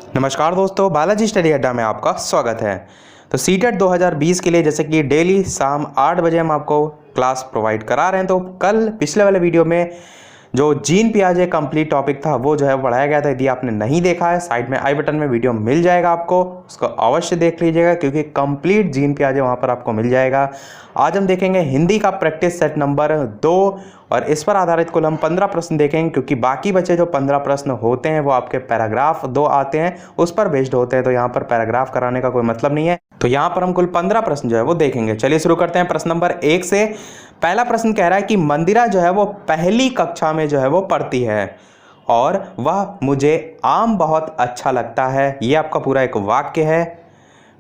नमस्कार दोस्तों, बालाजी स्टडी अड्डा में आपका स्वागत है। तो सीटेट 2020 के लिए जैसे कि डेली शाम 8 बजे हम आपको क्लास प्रोवाइड करा रहे हैं। तो कल पिछले वाले वीडियो में जो जीन पियाजे कंप्लीट टॉपिक था वो जो है बढ़ाया गया था। यदि आपने नहीं देखा है, साइड में आई बटन में वीडियो मिल जाएगा, आपको उसको अवश्य देख लीजिएगा क्योंकि कंप्लीट जीन पियाजे वहाँ पर आपको मिल जाएगा। आज हम देखेंगे हिंदी का प्रैक्टिस सेट नंबर 2 और इस पर आधारित कुल हम 15 प्रश्न देखेंगे क्योंकि बाकी बचे जो 15 प्रश्न होते हैं वो आपके पैराग्राफ 2 आते हैं, उस पर बेस्ड होते हैं। तो यहाँ पर पैराग्राफ कराने का कोई मतलब नहीं है। तो यहाँ पर हम कुल 15 प्रश्न जो है वो देखेंगे। चलिए शुरू करते हैं प्रश्न नंबर 1 से। पहला प्रश्न कह रहा है कि मंदिरा जो है वो पहली कक्षा में जो है वो पढ़ती है और वह मुझे आम बहुत अच्छा लगता है। ये आपका पूरा एक वाक्य है।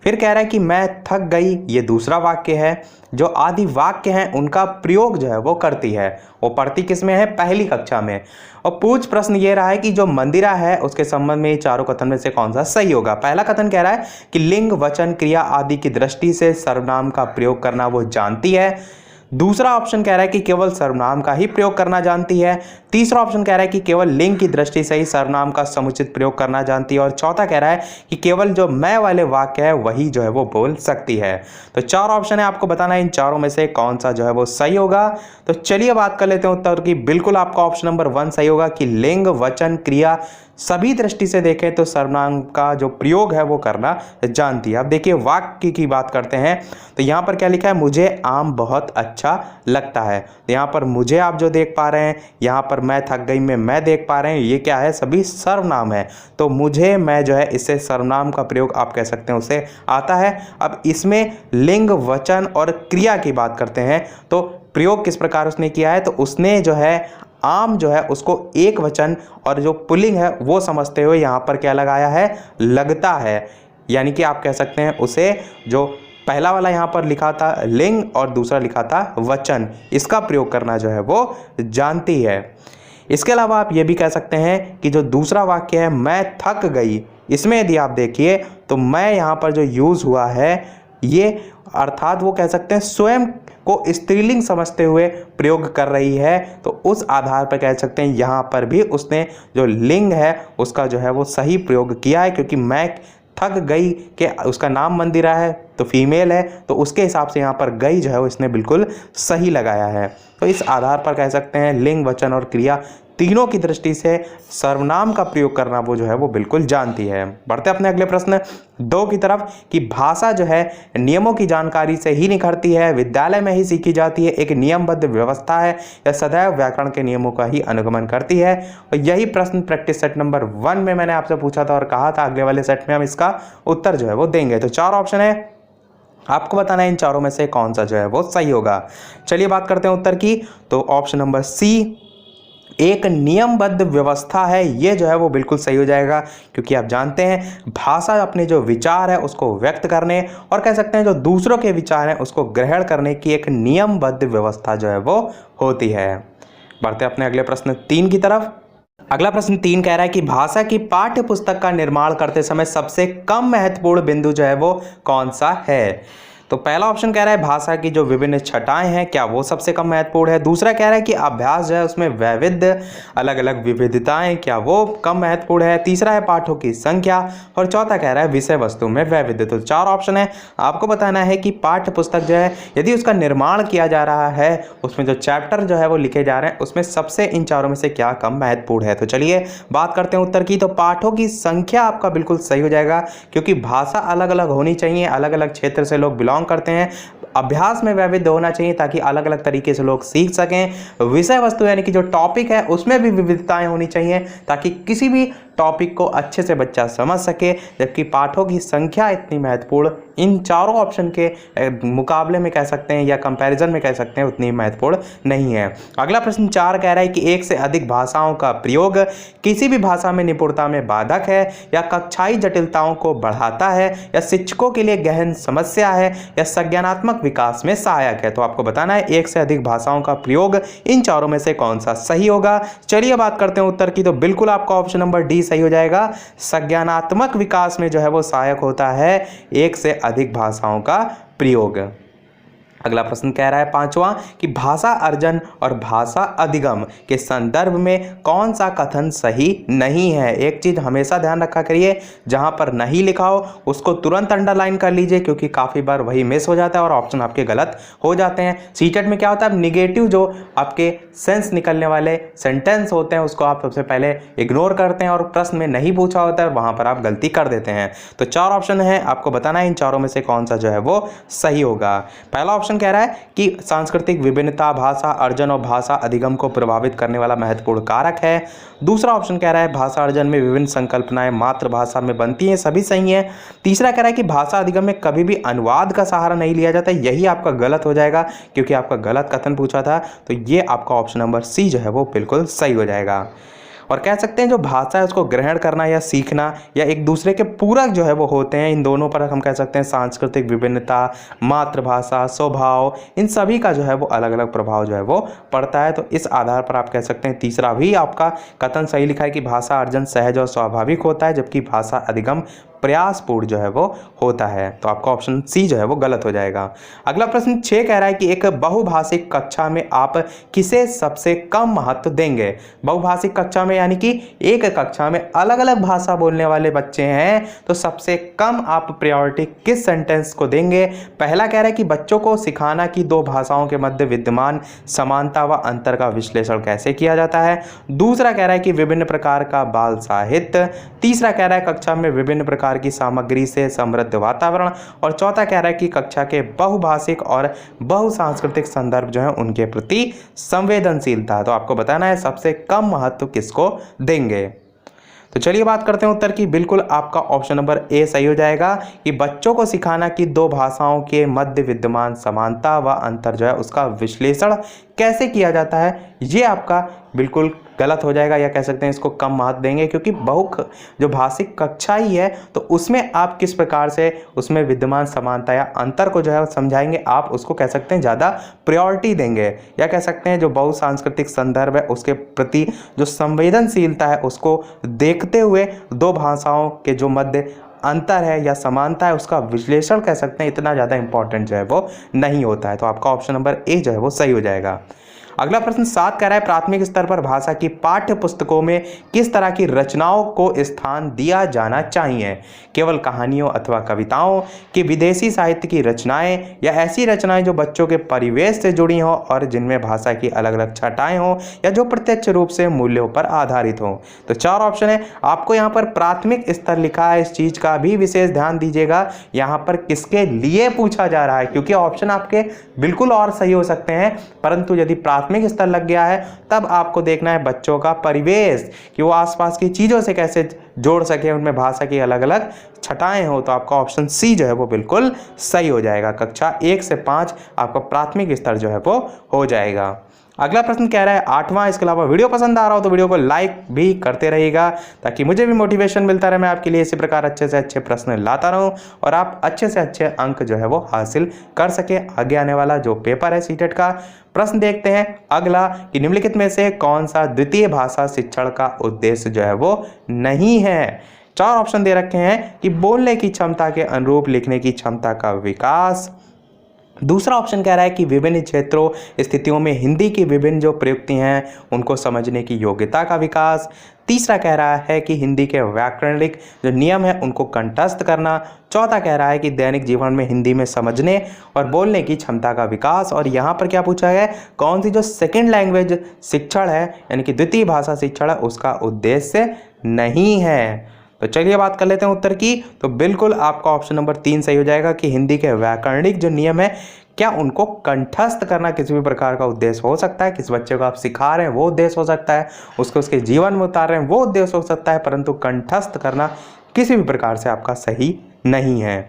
फिर कह रहा है कि मैं थक गई, ये दूसरा वाक्य है। जो आदि वाक्य हैं उनका प्रयोग जो है वो करती है। वो पढ़ती किस में है? पहली कक्षा में। और पूछ प्रश्न ये रहा है कि जो मंदिरा है उसके संबंध में चारों कथन में से कौन सा सही होगा। पहला कथन कह रहा है कि लिंग, वचन, क्रिया आदि की दृष्टि से सर्वनाम का प्रयोग करना वो जानती है। दूसरा ऑप्शन कह रहा है कि केवल सर्वनाम का ही प्रयोग करना जानती है। तीसरा ऑप्शन कह रहा है कि केवल लिंग की दृष्टि से ही सर्वनाम का समुचित प्रयोग करना जानती है। और चौथा कह रहा है कि केवल जो मैं वाले वाक्य है वही जो है वो बोल सकती है। तो 4 ऑप्शन है, आपको बताना है इन चारों में से कौन सा जो है वो सही होगा। तो चलिए बात कर लेते हैं उत्तर की। बिल्कुल आपका ऑप्शन नंबर 1 सही होगा कि लिंग, वचन, क्रिया सभी दृष्टि से देखें तो सर्वनाम का जो प्रयोग है वो करना जानती है। अब देखिए वाक्य की बात करते हैं तो यहाँ पर क्या लिखा है? मुझे आम बहुत अच्छा लगता है। तो यहाँ पर मुझे आप जो देख पा रहे हैं, यहाँ पर मैं थक गई में मैं देख पा रहे हैं, ये क्या है? सभी सर्वनाम है। तो मुझे, मैं जो है इससे सर्वनाम का प्रयोग आप कह सकते हैं उसे आता है। अब इसमें लिंग, वचन और क्रिया की बात करते हैं तो प्रयोग किस प्रकार उसने किया है? तो उसने जो है आम जो है उसको एक वचन और जो पुल्लिंग है वो समझते हुए यहाँ पर क्या लगाया है? लगता है। यानी कि आप कह सकते हैं उसे, जो पहला वाला यहाँ पर लिखा था लिंग और दूसरा लिखा था वचन, इसका प्रयोग करना जो है वो जानती है। इसके अलावा आप ये भी कह सकते हैं कि जो दूसरा वाक्य है मैं थक गई, इसमें यदि आप देखिए तो मैं यहाँ पर जो यूज़ हुआ है ये अर्थात वो कह सकते हैं स्वयं को स्त्रीलिंग समझते हुए प्रयोग कर रही है। तो उस आधार पर कह सकते हैं यहाँ पर भी उसने जो लिंग है उसका जो है वो सही प्रयोग किया है क्योंकि मैं थक गई के उसका नाम मंदिरा है तो फीमेल है, तो उसके हिसाब से यहाँ पर गई जो है वो इसने बिल्कुल सही लगाया है। तो इस आधार पर कह सकते हैं लिंग, वचन और क्रिया तीनों की दृष्टि से सर्वनाम का प्रयोग करना वो जो है वो बिल्कुल जानती है। बढ़ते अपने अगले प्रश्न 2 की तरफ कि भाषा जो है नियमों की जानकारी से ही निखरती है, विद्यालय में ही सीखी जाती है, एक नियमबद्ध व्यवस्था है या सदैव व्याकरण के नियमों का ही अनुगमन करती है। और यही प्रश्न प्रैक्टिस सेट नंबर 1 में मैंने आपसे पूछा था और कहा था अगले वाले सेट में हम इसका उत्तर जो है वो देंगे। तो 4 ऑप्शन है, आपको बताना है इन चारों में से कौन सा जो है वो सही होगा। चलिए बात करते हैं उत्तर की। तो ऑप्शन नंबर सी, एक नियमबद्ध व्यवस्था है, ये जो है वो बिल्कुल सही हो जाएगा क्योंकि आप जानते हैं भाषा अपने जो विचार है उसको व्यक्त करने और कह सकते हैं जो दूसरों के विचार हैं उसको ग्रहण करने की एक नियमबद्ध व्यवस्था जो है वो होती है। बढ़ते अपने अगले प्रश्न 3 की तरफ। अगला प्रश्न 3 कह रहा है कि भाषा की पाठ्य पुस्तक का निर्माण करते समय सबसे कम महत्वपूर्ण बिंदु जो है वो कौन सा है? तो पहला ऑप्शन कह रहा है भाषा की जो विभिन्न छटाएं हैं क्या वो सबसे कम महत्वपूर्ण है। दूसरा कह रहा है कि अभ्यास जो है उसमें वैविध्य, अलग अलग विविधताएं क्या वो कम महत्वपूर्ण है। तीसरा है पाठों की संख्या और चौथा कह रहा है विषय वस्तु में वैविध्य। तो 4 ऑप्शन है, आपको बताना है कि पाठ्य पुस्तक जो है यदि उसका निर्माण किया जा रहा है उसमें जो चैप्टर जो है वो लिखे जा रहे हैं उसमें सबसे इन चारों में से क्या कम महत्वपूर्ण है। तो चलिए बात करते हैं उत्तर की। तो पाठों की संख्या आपका बिल्कुल सही हो जाएगा क्योंकि भाषा अलग अलग होनी चाहिए, अलग अलग क्षेत्र से लोग बिलोंग करते हैं। अभ्यास में वैविध्य होना चाहिए ताकि अलग अलग तरीके से लोग सीख सकें। विषय वस्तु यानी कि जो टॉपिक है उसमें भी विविधताएं होनी चाहिए ताकि किसी भी टॉपिक को अच्छे से बच्चा समझ सके, जबकि पाठों की संख्या इतनी महत्वपूर्ण इन चारों ऑप्शन के मुकाबले में कह सकते हैं या कंपैरिजन में कह सकते हैं उतनी महत्वपूर्ण नहीं है। अगला प्रश्न 4 कह रहा है कि एक से अधिक भाषाओं का प्रयोग किसी भी भाषा में निपुणता में बाधक है या कक्षाई जटिलताओं को बढ़ाता है या शिक्षकों के लिए गहन समस्या है या संज्ञानात्मक विकास में सहायक है। तो आपको बताना है एक से अधिक भाषाओं का प्रयोग इन चारों में से कौन सा सही होगा। चलिए बात करते हैं उत्तर की। तो बिल्कुल आपका ऑप्शन नंबर डी सही हो जाएगा। संज्ञानात्मक विकास में जो है वो सहायक होता है एक से अधिक भाषाओं का प्रयोग। अगला प्रश्न कह रहा है पांचवा कि भाषा अर्जन और भाषा अधिगम के संदर्भ में कौन सा कथन सही नहीं है। एक चीज हमेशा ध्यान रखा करिए, जहां पर नहीं लिखा हो उसको तुरंत अंडरलाइन कर लीजिए, क्योंकि काफी बार वही मिस हो जाता है और ऑप्शन आपके गलत हो जाते हैं। सीटेट में क्या होता है, निगेटिव जो आपके सेंस निकलने वाले सेंटेंस होते हैं उसको आप सबसे पहले इग्नोर करते हैं और प्रश्न में नहीं पूछा होता है, वहां पर आप गलती कर देते हैं। तो 4 ऑप्शन है, आपको बताना है इन चारों में से कौन सा जो है वो सही होगा। पहला ऑप्शन कह रहा है कि सांस्कृतिक विभिन्नता भाषा अर्जन और भाषा अधिगम को प्रभावित करने वाला महत्वपूर्ण कारक है। दूसरा ऑप्शन कह रहा है भाषा अर्जन में विभिन्न संकल्पनाएं मातृभाषा में बनती हैं, सभी सही है। तीसरा कह रहा है कि भाषा अधिगम में कभी भी अनुवाद का सहारा नहीं लिया जाता, यही आपका गलत हो जाएगा क्योंकि आपका गलत कथन पूछा था। तो ये आपका ऑप्शन नंबर सी जो है वो बिल्कुल सही हो जाएगा। और कह सकते हैं जो भाषा है उसको ग्रहण करना या सीखना या एक दूसरे के पूरक जो है वो होते हैं, इन दोनों पर हम कह सकते हैं सांस्कृतिक विभिन्नता, मातृभाषा, स्वभाव, इन सभी का जो है वो अलग अलग प्रभाव जो है वो पड़ता है। तो इस आधार पर आप कह सकते हैं तीसरा भी आपका कथन सही लिखा है कि भाषा अर्जन सहज और स्वाभाविक होता है, जबकि भाषा अधिगम प्रयासपूर्ण जो है वो होता है। तो आपका ऑप्शन सी जो है वो गलत हो जाएगा। अगला प्रश्न 6 कह रहा है कि एक बहुभाषिक कक्षा में आप किसे सबसे कम महत्व देंगे। बहुभाषिक कक्षा में यानी कि एक कक्षा में अलग अलग भाषा बोलने वाले बच्चे हैं, तो सबसे कम आप प्रायोरिटी किस सेंटेंस को देंगे। पहला कह रहा है कि बच्चों को सिखाना कि दो भाषाओं के मध्य विद्यमान समानता व अंतर का विश्लेषण कैसे किया जाता है। दूसरा कह रहा है कि विभिन्न प्रकार का बाल साहित्य। तीसरा कह रहा है कक्षा में विभिन्न प्रकार की सामग्री से समृद्ध वातावरण। और चौथा कह रहा है कि कक्षा के बहुभाषिक और बहुसांस्कृतिक संदर्भ जो है उनके प्रति संवेदनशीलता। तो आपको बताना है सबसे कम महत्व किसको देंगे। तो चलिए बात करते हैं उत्तर की। बिल्कुल आपका ऑप्शन नंबर ए सही हो जाएगा कि बच्चों को सिखाना कि दो भाषाओं के मध्य विद्यमान समानता व अंतर जो है उसका विश्लेषण कैसे किया जाता है, ये आपका बिल्कुल गलत हो जाएगा, या कह सकते हैं इसको कम महत्व देंगे, क्योंकि जो भाषिक कक्षा ही है तो उसमें आप किस प्रकार से उसमें विद्यमान समानता या अंतर को जो है समझाएंगे, आप उसको कह सकते हैं ज़्यादा प्रायोरिटी देंगे, या कह सकते हैं जो बहुसांस्कृतिक संदर्भ है उसके प्रति जो संवेदनशीलता है उसको देखते हुए दो भाषाओं के जो मध्य अंतर है या समानता है उसका विश्लेषण कह सकते हैं इतना ज़्यादा इंपॉर्टेंट जो है वो नहीं होता है। तो आपका ऑप्शन नंबर ए जो है वो सही हो जाएगा। अगला प्रश्न 7 कह रहा है प्राथमिक स्तर पर भाषा की पाठ्य पुस्तकों में किस तरह की रचनाओं को स्थान दिया जाना चाहिए। केवल कहानियों अथवा कविताओं की, विदेशी साहित्य की रचनाएं, या ऐसी रचनाएं जो बच्चों के परिवेश से जुड़ी हों और जिनमें भाषा की अलग अलग छटाएं हों या जो प्रत्यक्ष रूप से मूल्यों पर आधारित हों। तो 4 ऑप्शन है। आपको यहाँ पर प्राथमिक स्तर लिखा है, इस चीज का भी विशेष ध्यान दीजिएगा, यहाँ पर किसके लिए पूछा जा रहा है, क्योंकि ऑप्शन आपके बिल्कुल और सही हो सकते हैं, परंतु यदि प्राथमिक स्तर लग गया है तब आपको देखना है बच्चों का परिवेश कि वो आसपास की चीजों से कैसे जोड़ सके, उनमें भाषा की अलग अलग छटाएं हो। तो आपका ऑप्शन सी जो है वो बिल्कुल सही हो जाएगा। कक्षा 1 से 5 आपका प्राथमिक स्तर जो है वो हो जाएगा। अगला प्रश्न कह रहा है 8वां, इसके अलावा वीडियो पसंद आ रहा हो तो वीडियो को लाइक भी करते रहिएगा ताकि मुझे भी मोटिवेशन मिलता रहे, मैं आपके लिए इसी प्रकार अच्छे से अच्छे प्रश्न लाता रहूं और आप अच्छे से अच्छे अंक जो है वो हासिल कर सके आगे आने वाला जो पेपर है सीटेट का। प्रश्न देखते हैं अगला कि निम्नलिखित में से कौन सा द्वितीय भाषा शिक्षण का उद्देश्य जो है वो नहीं है। 4 ऑप्शन दे रखे हैं कि बोलने की क्षमता के अनुरूप लिखने की क्षमता का विकास। दूसरा ऑप्शन कह रहा है कि विभिन्न क्षेत्रों स्थितियों में हिंदी की विभिन्न जो प्रयुक्ति हैं उनको समझने की योग्यता का विकास। तीसरा कह रहा है कि हिंदी के व्याकरणिक जो नियम है उनको कंठस्थ करना। चौथा कह रहा है कि दैनिक जीवन में हिंदी में समझने और बोलने की क्षमता का विकास। और यहाँ पर क्या पूछा है, कौन सी जो सेकेंड लैंग्वेज शिक्षण है यानी कि द्वितीय भाषा शिक्षण है उसका उद्देश्य नहीं है। तो चलिए बात कर लेते हैं उत्तर की। तो बिल्कुल आपका ऑप्शन नंबर 3 सही हो जाएगा कि हिंदी के व्याकरणिक जो नियम है क्या उनको कंठस्थ करना किसी भी प्रकार का उद्देश्य हो सकता है। किस बच्चे को आप सिखा रहे हैं वो उद्देश्य हो सकता है, उसको उसके जीवन में उतार रहे हैं वो उद्देश्य हो सकता है, परंतु कंठस्थ करना किसी भी प्रकार से आपका सही नहीं है।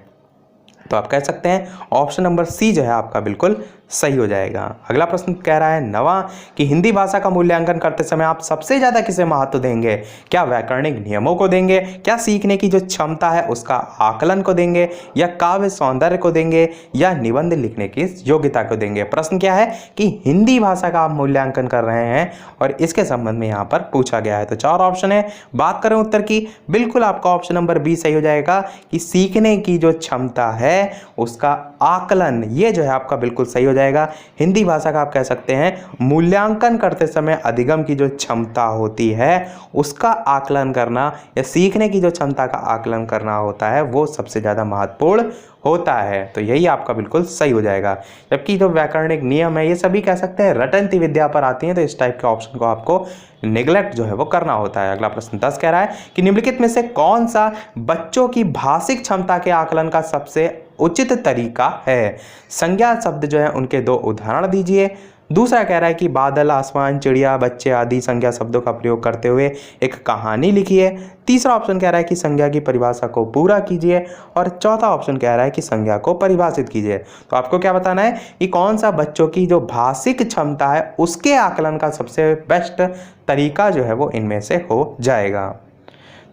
तो आप कह सकते हैं ऑप्शन नंबर सी जो है आपका बिल्कुल सही हो जाएगा। अगला प्रश्न कह रहा है नवा कि हिंदी भाषा का मूल्यांकन करते समय आप सबसे ज़्यादा किसे महत्व देंगे? क्या व्याकरणिक नियमों को देंगे, क्या सीखने की जो क्षमता है उसका आकलन को देंगे, या काव्य सौंदर्य को देंगे, या निबंध लिखने की योग्यता को देंगे? प्रश्न क्या है कि हिंदी भाषा का आप मूल्यांकन कर रहे हैं और इसके संबंध में यहाँ पर पूछा गया है। तो 4 ऑप्शन है। बात करें उत्तर की, बिल्कुल आपका ऑप्शन नंबर बी सही हो जाएगा कि सीखने की जो क्षमता है उसका आकलन, ये जो है आपका बिल्कुल सही हो जाएगा। हिंदी भाषा का आप कह सकते हैं मूल्यांकन करते समय अधिगम की जो क्षमता होती है उसका आकलन करना या सीखने की जो क्षमता का आकलन करना होता है वो सबसे ज़्यादा महत्वपूर्ण होता है। तो यही आपका बिल्कुल सही हो जाएगा। जबकि जो व्याकरणिक नियम है ये सभी कह सकते हैं रटंती विद्या पर आती हैं, तो इस टाइप के ऑप्शन को आपको नेग्लेक्ट जो है वो करना होता है। अगला प्रश्न 10 कह रहा है कि निम्नलिखित में से कौन सा बच्चों की भाषिक क्षमता के आकलन का सबसे उचित तरीका है? संज्ञा शब्द जो है उनके 2 उदाहरण दीजिए। दूसरा कह रहा है कि बादल, आसमान, चिड़िया, बच्चे आदि संज्ञा शब्दों का प्रयोग करते हुए एक कहानी लिखिए। तीसरा ऑप्शन कह रहा है कि संज्ञा की परिभाषा को पूरा कीजिए। और चौथा ऑप्शन कह रहा है कि संज्ञा को परिभाषित कीजिए। तो आपको क्या बताना है कि कौन सा बच्चों की जो भाषिक क्षमता है उसके आकलन का सबसे बेस्ट तरीका जो है वो इनमें से हो जाएगा।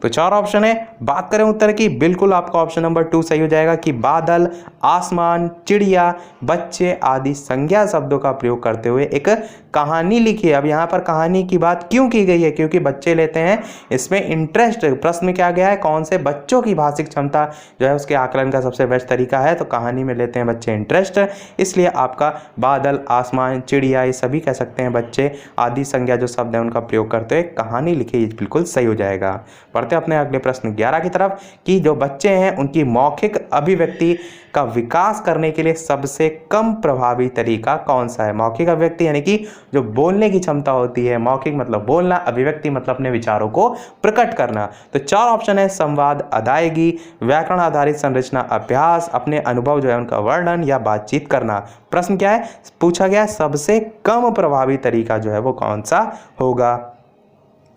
तो 4 ऑप्शन है। बात करें उत्तर की, बिल्कुल आपका ऑप्शन नंबर 2 सही हो जाएगा कि बादल, आसमान, चिड़िया, बच्चे आदि संज्ञा शब्दों का प्रयोग करते हुए एक कहानी लिखिए। अब यहाँ पर कहानी की बात क्यों की गई है? क्योंकि बच्चे लेते हैं इसमें इंटरेस्ट। प्रश्न में क्या गया है, कौन से बच्चों की भाषिक क्षमता जो है उसके आकलन का सबसे बेस्ट तरीका है? तो कहानी में लेते हैं बच्चे इंटरेस्ट, इसलिए आपका बादल, आसमान, चिड़िया ये सभी कह सकते हैं बच्चे आदि संज्ञा जो शब्द है उनका प्रयोग करते हुए कहानी लिखिए, बिल्कुल सही हो जाएगा। पढ़ते अपने अगले प्रश्न 11 की तरफ कि जो बच्चे हैं उनकी मौखिक अभिव्यक्ति का विकास करने के लिए सबसे कम प्रभावी तरीका कौन सा है? मौखिक अभिव्यक्ति यानी कि जो बोलने की क्षमता होती है, मौखिक मतलब बोलना, अभिव्यक्ति मतलब अपने विचारों को प्रकट करना। तो 4 ऑप्शन है, संवाद, अदायगी, व्याकरण आधारित संरचना अभ्यास, अपने अनुभव जो है उनका वर्णन, या बातचीत करना। प्रश्न क्या है, पूछा गया सबसे कम प्रभावी तरीका जो है वो कौन सा होगा?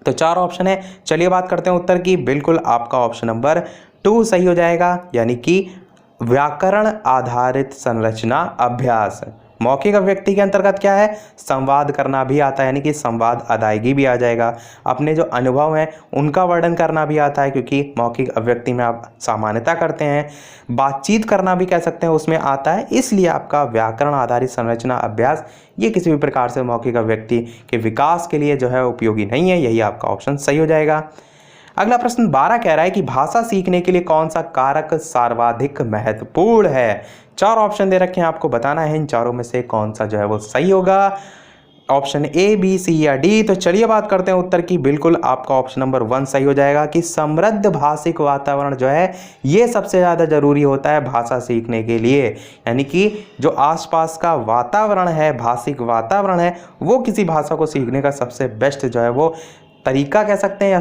तो 4 ऑप्शन है। चलिए बात करते हैं उत्तर की, बिल्कुल आपका ऑप्शन नंबर 2 सही हो जाएगा, यानी कि व्याकरण आधारित संरचना अभ्यास। मौखिक अभिव्यक्ति के अंतर्गत क्या है, संवाद करना भी आता है, यानी कि संवाद अदायगी भी आ जाएगा। अपने जो अनुभव हैं उनका वर्णन करना भी आता है, क्योंकि मौखिक अभिव्यक्ति में आप सामान्यता करते हैं। बातचीत करना भी कह सकते हैं उसमें आता है, इसलिए आपका व्याकरण आधारित संरचना अभ्यास ये किसी भी प्रकार से मौखिक अभिव्यक्ति के विकास के लिए जो है उपयोगी नहीं है। यही आपका ऑप्शन सही हो जाएगा। अगला प्रश्न 12 कह रहा है कि भाषा सीखने के लिए कौन सा कारक सर्वाधिक महत्वपूर्ण है? 4 ऑप्शन दे रखे हैं, आपको बताना है इन चारों में से कौन सा जो है वो सही होगा। ऑप्शन ए, बी, सी या डी। तो चलिए बात करते हैं उत्तर की, बिल्कुल आपका ऑप्शन नंबर 1 सही हो जाएगा कि समृद्ध भाषिक वातावरण जो है ये सबसे ज़्यादा जरूरी होता है भाषा सीखने के लिए। यानी कि जो आसपास का वातावरण है, भाषिक वातावरण है, वो किसी भाषा को सीखने का सबसे बेस्ट जो है वो तरीका कह सकते हैं, या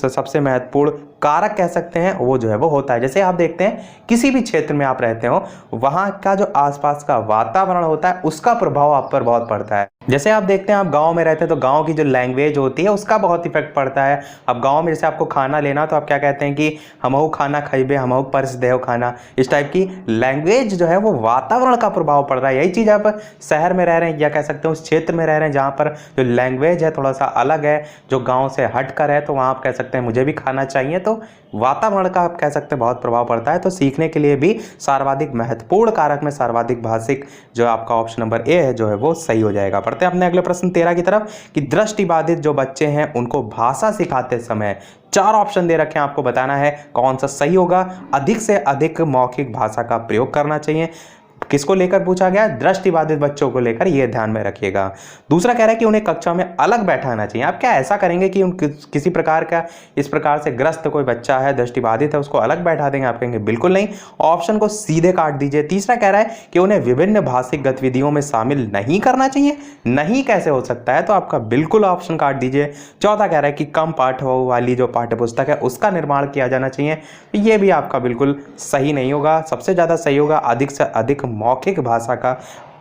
सबसे महत्वपूर्ण कारक कह सकते हैं, वो जो है वो होता है। जैसे आप देखते हैं किसी भी क्षेत्र में आप रहते हो, वहाँ का जो आसपास का वातावरण होता है उसका प्रभाव आप पर बहुत पड़ता है। जैसे आप देखते हैं आप गांव में रहते हैं तो गांव की जो लैंग्वेज होती है उसका बहुत इफेक्ट पड़ता है। अब गांव में जैसे आपको खाना लेना तो आप क्या कहते हैं कि हमहू खाना खइबे, हमहू परस देहो खाना, इस टाइप की लैंग्वेज जो है वो वातावरण का प्रभाव पड़ रहा है। यही चीज़ आप शहर में रह रहे हैं या कह सकते हैं उस क्षेत्र में रह रहे हैं जहाँ पर जो लैंग्वेज है थोड़ा सा अलग है, जो गाँव से हट कर है, तो वहाँ आप कह सकते हैं मुझे भी खाना चाहिए, तो वातावरण का आप कह सकते हैं बहुत प्रभाव पड़ता है। तो सीखने के लिए भी सर्वाधिक महत्वपूर्ण कारक में सर्वाधिक भाषिक जो आपका ऑप्शन नंबर ए है जो है वो सही हो जाएगा। पढ़ते हैं अपने अगले प्रश्न 13 की तरफ कि दृष्टिबाधित जो बच्चे हैं उनको भाषा सिखाते समय 4 ऑप्शन दे रखे हैं, आपको बताना है कौन सा सही होगा। अधिक से अधिक मौखिक भाषा का प्रयोग करना चाहिए। किसको लेकर पूछा गया? दृष्टिबाधित बच्चों को लेकर, ये ध्यान में रखिएगा। दूसरा कह रहा है कि उन्हें कक्षा में अलग बैठाना चाहिए। आप क्या ऐसा करेंगे कि किसी प्रकार का इस प्रकार से ग्रस्त कोई बच्चा है, दृष्टिबाधित है, उसको अलग बैठा देंगे? आप कहेंगे बिल्कुल नहीं, ऑप्शन को सीधे काट दीजिए। तीसरा कह रहा है कि उन्हें विभिन्न भाषिक गतिविधियों में शामिल नहीं करना चाहिए। नहीं कैसे हो सकता है? तो आपका बिल्कुल ऑप्शन काट दीजिए। चौथा कह रहा है कि कम पाठ वाली जो पाठ्य पुस्तक है उसका निर्माण किया जाना चाहिए। ये भी आपका बिल्कुल सही नहीं होगा। सबसे ज़्यादा सही होगा अधिक से अधिक मौखिक भाषा का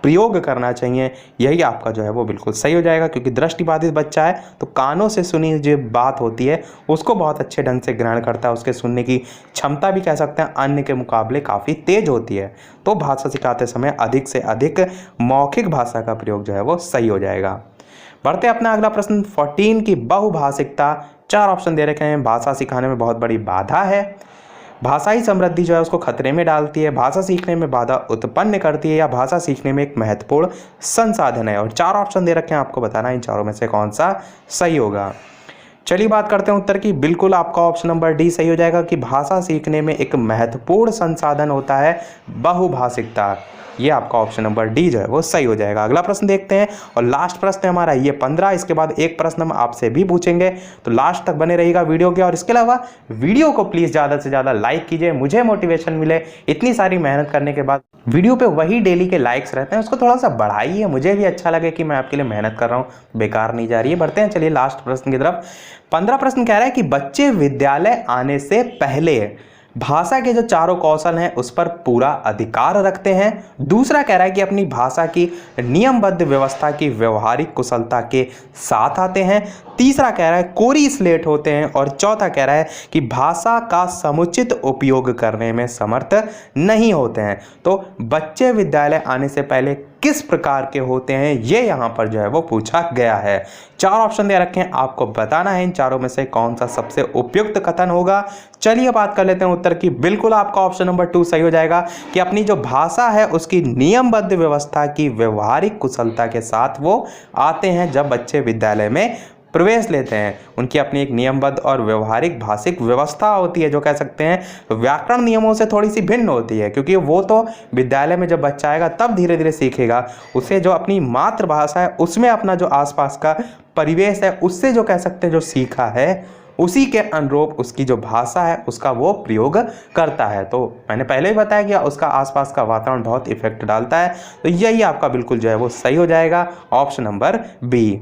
प्रयोग करना चाहिए, यही आपका जो है वो बिल्कुल सही हो जाएगा। क्योंकि दृष्टिबाधित बच्चा है तो कानों से सुनी जो बात होती है उसको बहुत अच्छे ढंग से ग्रहण करता है, उसके सुनने की क्षमता भी कह सकते हैं अन्य के मुकाबले काफ़ी तेज होती है। तो भाषा सिखाते समय अधिक से अधिक मौखिक भाषा का प्रयोग जो है वो सही हो जाएगा। बढ़ते अपना अगला प्रश्न 14 की बहुभाषिकता। 4 ऑप्शन दे रखे हैं। भाषा सिखाने में बहुत बड़ी बाधा है, भाषाई समृद्धि जो है उसको खतरे में डालती है, भाषा सीखने में बाधा उत्पन्न करती है, या भाषा सीखने में एक महत्वपूर्ण संसाधन है। और 4 ऑप्शन दे रखे हैं, आपको बताना है इन चारों में से कौन सा सही होगा। चलिए बात करते हैं उत्तर की। बिल्कुल आपका ऑप्शन नंबर डी सही हो जाएगा कि भाषा सीखने में एक महत्वपूर्ण संसाधन होता है बहुभाषिकता। ये आपका ऑप्शन नंबर डी जो है वो सही हो जाएगा। अगला प्रश्न देखते हैं और लास्ट प्रश्न हमारा ये 15। इसके बाद एक प्रश्न हम आपसे भी पूछेंगे, तो लास्ट तक बने रहिएगा वीडियो के। और इसके अलावा वीडियो को प्लीज़ ज़्यादा से ज़्यादा लाइक कीजिए, मुझे मोटिवेशन मिले। इतनी सारी मेहनत करने के बाद वीडियो पे वही डेली के लाइक्स रहते हैं, उसको थोड़ा सा बढ़ाइए, मुझे भी अच्छा लगे कि मैं आपके लिए मेहनत कर रहा हूँ, बेकार नहीं जा रही है। बढ़ते हैं चलिए लास्ट प्रश्न की तरफ। 15 प्रश्न कह रहा है कि बच्चे विद्यालय आने से पहले भाषा के जो चारों कौशल हैं उस पर पूरा अधिकार रखते हैं। दूसरा कह रहा है कि अपनी भाषा की नियमबद्ध व्यवस्था की व्यवहारिक कुशलता के साथ आते हैं। तीसरा कह रहा है कोरी स्लेट होते हैं। और चौथा कह रहा है कि भाषा का समुचित उपयोग करने में समर्थ नहीं होते हैं। तो बच्चे विद्यालय आने से पहले किस प्रकार के होते हैं, ये यहाँ पर जो है वो पूछा गया है। 4 ऑप्शन दे रखे हैं, आपको बताना है इन चारों में से कौन सा सबसे उपयुक्त कथन होगा। चलिए बात कर लेते हैं उत्तर की। बिल्कुल आपका ऑप्शन नंबर 2 सही हो जाएगा कि अपनी जो भाषा है उसकी नियमबद्ध व्यवस्था की व्यवहारिक कुशलता के साथ वो आते हैं जब बच्चे विद्यालय में प्रवेश लेते हैं। उनकी अपनी एक नियमबद्ध और व्यवहारिक भाषिक व्यवस्था होती है जो कह सकते हैं व्याकरण नियमों से थोड़ी सी भिन्न होती है, क्योंकि वो तो विद्यालय में जब बच्चा आएगा तब धीरे धीरे सीखेगा। उसे जो अपनी मातृभाषा है उसमें अपना जो आसपास का परिवेश है उससे जो कह सकते हैं जो सीखा है उसी के अनुरूप उसकी जो भाषा है उसका वो प्रयोग करता है। तो मैंने पहले ही बताया कि उसका आसपास का वातावरण बहुत इफेक्ट डालता है। तो यही आपका बिल्कुल जो है वो सही हो जाएगा, ऑप्शन नंबर बी।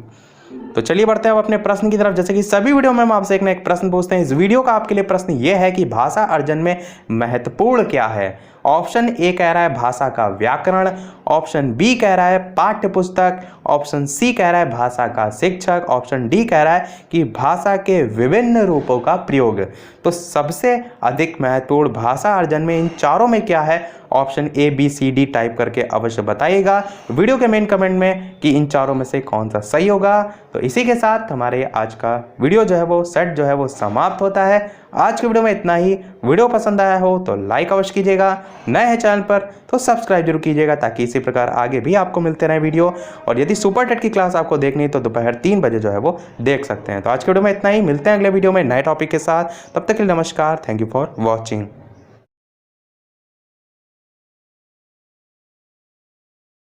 तो चलिए बढ़ते हैं अब अपने प्रश्न की तरफ। जैसे कि सभी वीडियो में हम आपसे एक ना एक प्रश्न पूछते हैं। इस वीडियो का आपके लिए प्रश्न ये है कि भाषा अर्जन में महत्वपूर्ण क्या है। ऑप्शन ए कह रहा है भाषा का व्याकरण, ऑप्शन बी कह रहा है पाठ्य पुस्तक, ऑप्शन सी कह रहा है भाषा का शिक्षक, ऑप्शन डी कह रहा है कि भाषा के विभिन्न रूपों का प्रयोग। तो सबसे अधिक महत्वपूर्ण भाषा अर्जन में इन चारों में क्या है, option A B C D type करके अवश्य बताइएगा वीडियो के मेन कमेंट में कि इन चारों में से कौन सा सही होगा। तो इसी के साथ हमारे आज का वीडियो जो है वो सेट जो है वो समाप्त होता है। आज के वीडियो में इतना ही। वीडियो पसंद आया हो तो लाइक अवश्य कीजिएगा, नए हैं चैनल पर तो सब्सक्राइब जरूर कीजिएगा ताकि इसी प्रकार आगे भी आपको मिलते रहे वीडियो। और यदि सुपर टेट की क्लास आपको देखनी है तो दोपहर 3 बजे जो है वो देख सकते हैं। तो आज के वीडियो में इतना ही, मिलते हैं अगले वीडियो में नए टॉपिक के साथ। तब तक के लिए नमस्कार, थैंक यू फॉर वॉचिंग।